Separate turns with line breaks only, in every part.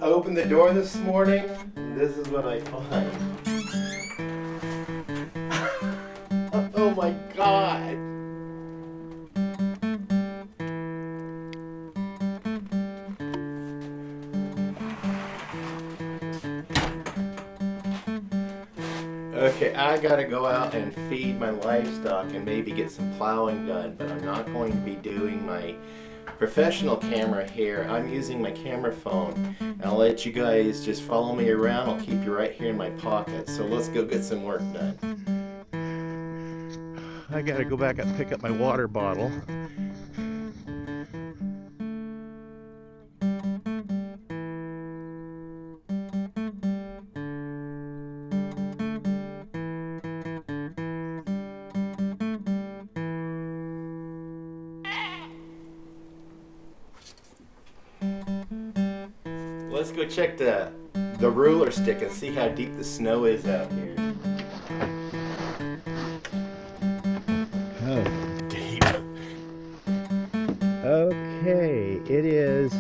opened the door this morning, and this is what I find. Oh my God! Okay, I gotta go out and feed my livestock and maybe get some plowing done, but I'm not going to be doing my professional camera here. I'm using my camera phone, and I'll let you guys just follow me around. I'll keep you right here in my pocket. So let's go get some work done. I gotta go back and pick up my water bottle. Let's go check the ruler stick and see how deep the snow is out here. Oh, deep. Okay, it is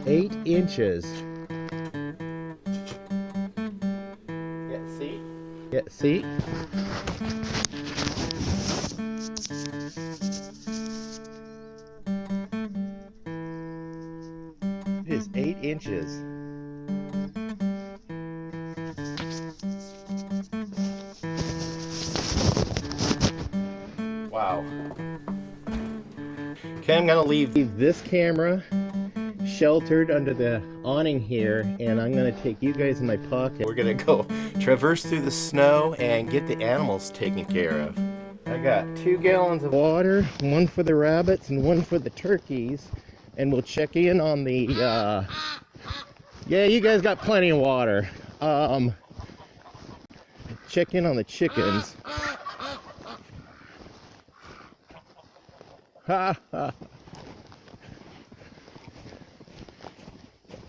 8 inches. Yeah, see? Yeah, see? It is 8 inches. Wow. Okay, I'm gonna leave this camera sheltered under the awning here, and I'm gonna take you guys in my pocket. We're gonna go traverse through the snow and get the animals taken care of. I got 2 gallons of water, one for the rabbits and one for the turkeys, and we'll check in on the yeah, you guys got plenty of water. Check in on the chickens. Ha ha.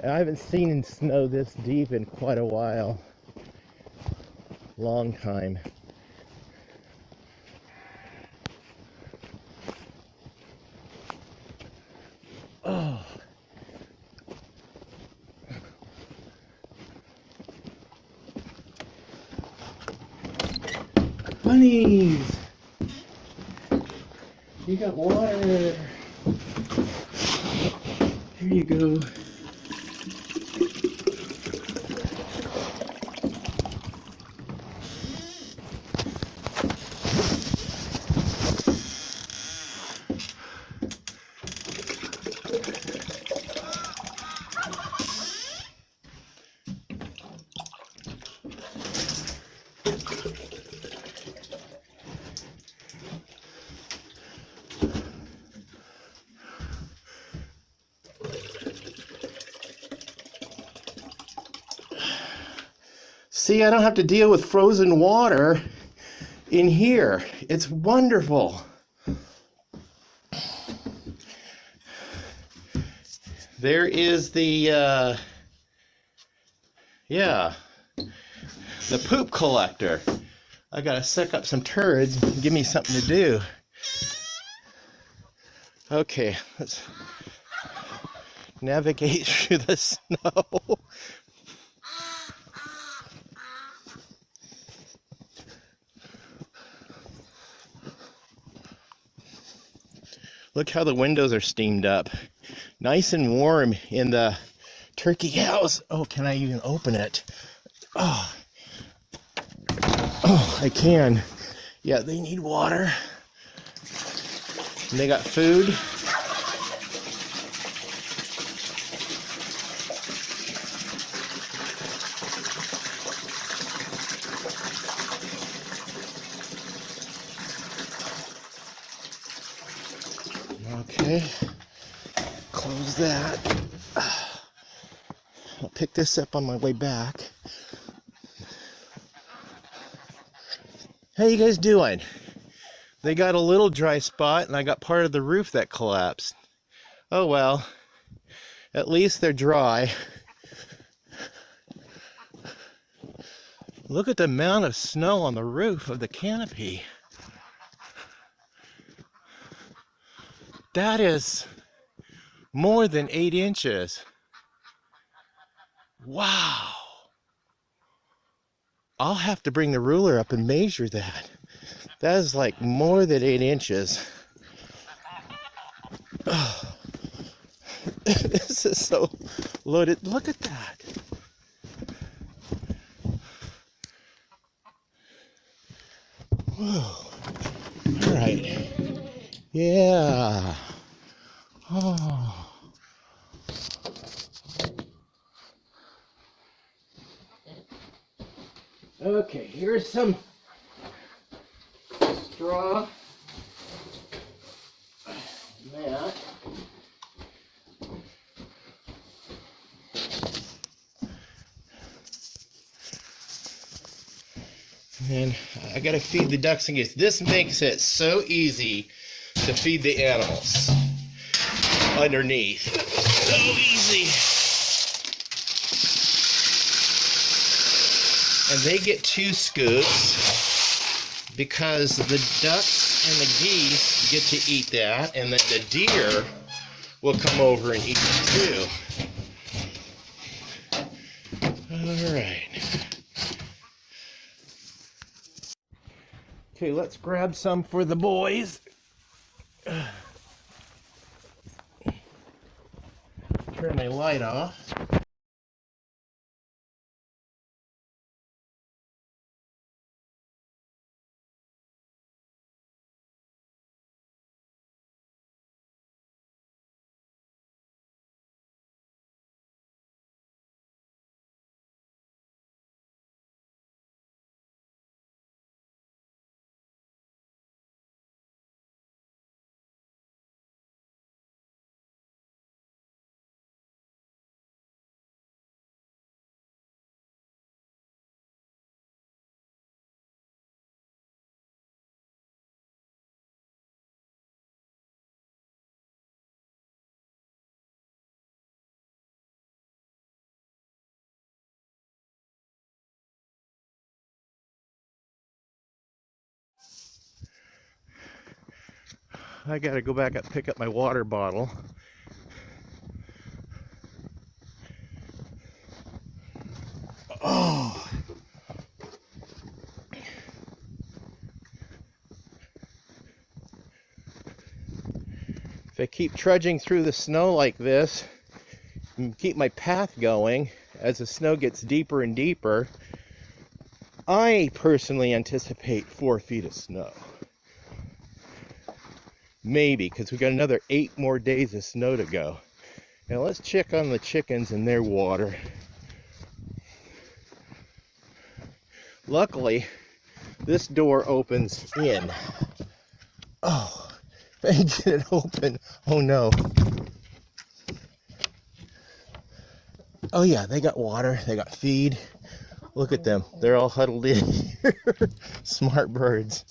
I haven't seen snow this deep in quite a while. Long time. Oh. Bunnies! You got water. Here you go. See, I don't have to deal with frozen water in here. It's wonderful. There is the, yeah, the poop collector. I gotta suck up some turds and give me something to do. Okay, let's navigate through the snow. Look how the windows are steamed up. Nice and warm in the turkey house. Oh, can I even open it? Oh, I can. Yeah, they need water. And they got food. Okay, close that. I'll pick this up on my way back. How you guys doing? They got a little dry spot, and I got part of the roof that collapsed. Oh well, at least they're dry. Look at the amount of snow on the roof of the canopy. That is more than 8 inches. Wow. I'll have to bring the ruler up and measure that. That is like more than 8 inches. Oh, this is so loaded. Look at that. Whoa. All right. Yeah. Oh. Okay, here's some straw. That. And I gotta feed the ducks and geese. This makes it so easy to feed the animals underneath. So easy. And they get 2 scoops because the ducks and the geese get to eat that, and then the deer will come over and eat it too. All right. Okay, let's grab some for the boys. Turn my light off. I gotta go back and pick up my water bottle. Oh. If I keep trudging through the snow like this and keep my path going as the snow gets deeper and deeper, I personally anticipate 4 feet of snow. Maybe, because we got another 8 more days of snow to go. Now let's check on the chickens and their water. Luckily, this door opens in. Oh, if I get it open, oh no. Oh yeah, they got water, they got feed. Look at them, they're all huddled in here. Smart birds.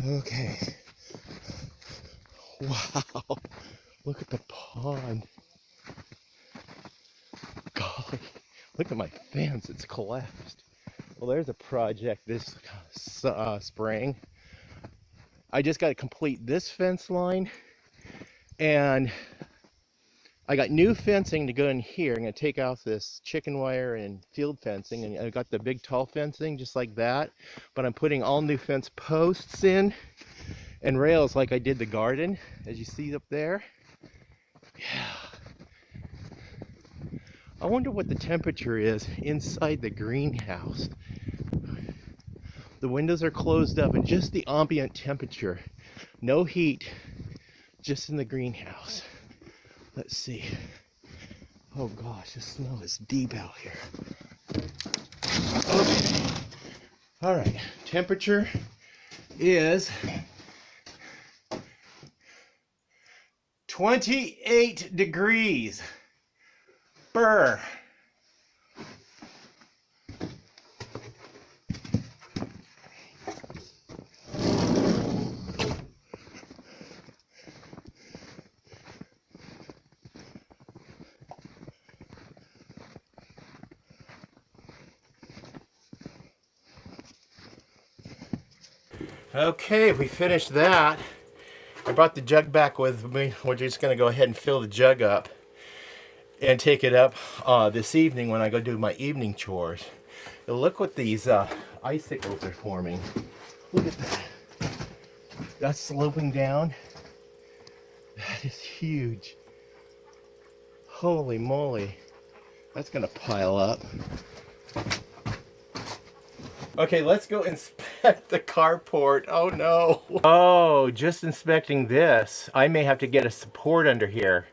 Okay. Wow, look at the pond. Golly, look at my fence, it's collapsed. Well, there's a project this spring. I just got to complete this fence line, and I got new fencing to go in here. I'm going to take out this chicken wire and field fencing, and I got the big tall fencing just like that, but I'm putting all new fence posts in and rails like I did the garden, as you see up there. Yeah. I wonder what the temperature is inside the greenhouse. The windows are closed up and just the ambient temperature. No heat, just in the greenhouse. Let's see. Oh gosh, the snow is deep out here. Okay. All right, temperature is 28 degrees. Brr. Okay, we finished that. I brought the jug back with me. We're just gonna go ahead and fill the jug up. and take it up this evening when I go do my evening chores. Now look what these icicles are forming. Look at that. That's sloping down. That is huge. Holy moly. That's gonna pile up. Okay, let's go inspect the carport. Oh no. Oh, just inspecting this. I may have to get a support under here.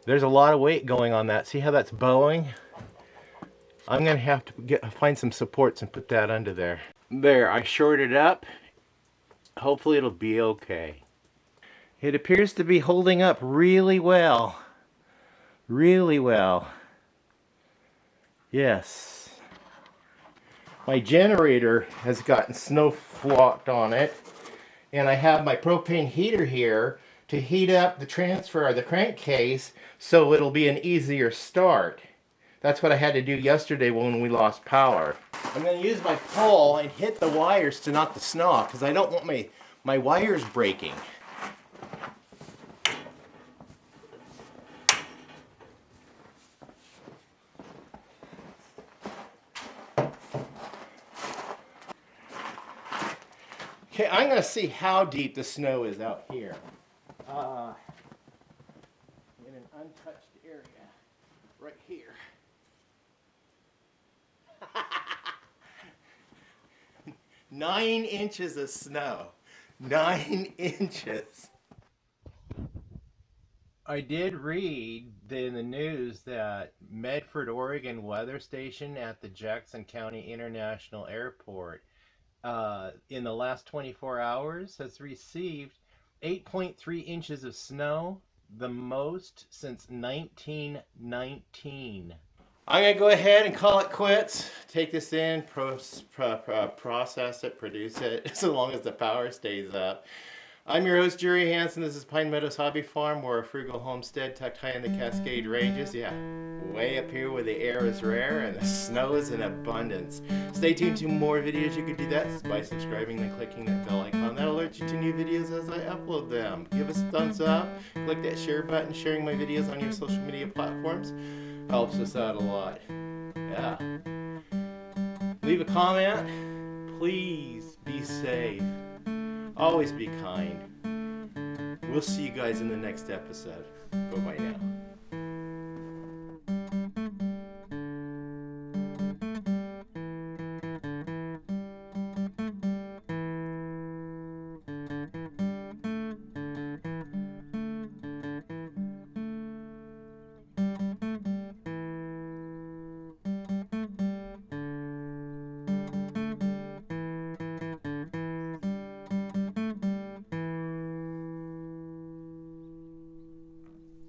There's a lot of weight going on that. See how that's bowing? I'm gonna have to find some supports and put that under there. There, I shorted up. Hopefully it'll be okay. It appears to be holding up really well. Really well. Yes. My generator has gotten snow flocked on it, and I have my propane heater here to heat up the transfer of the crankcase so it'll be an easier start. That's what I had to do yesterday when we lost power. I'm going to use my pole and hit the wires to knock the snow off because I don't want my wires breaking. Okay, I'm going to see how deep the snow is out here. In an untouched area, right here. 9 inches of snow. 9 inches. I did read in the news that Medford, Oregon weather station at the Jackson County International Airport in the last 24 hours has received 8.3 inches of snow, the most since 1919. I'm going to go ahead and call it quits. Take this in, process it, produce it, so long as the power stays up. I'm your host, Jerry Hansen. This is Pine Meadows Hobby Farm. We're a frugal homestead tucked high in the Cascade Ranges. Yeah, way up here where the air is rare and the snow is in abundance. Stay tuned to more videos. You can do that by subscribing and clicking that bell icon. That'll alert you to new videos as I upload them. Give us a thumbs up. Click that share button. Sharing my videos on your social media platforms helps us out a lot. Yeah. Leave a comment. Please be safe. Always be kind. We'll see you guys in the next episode. Bye-bye now.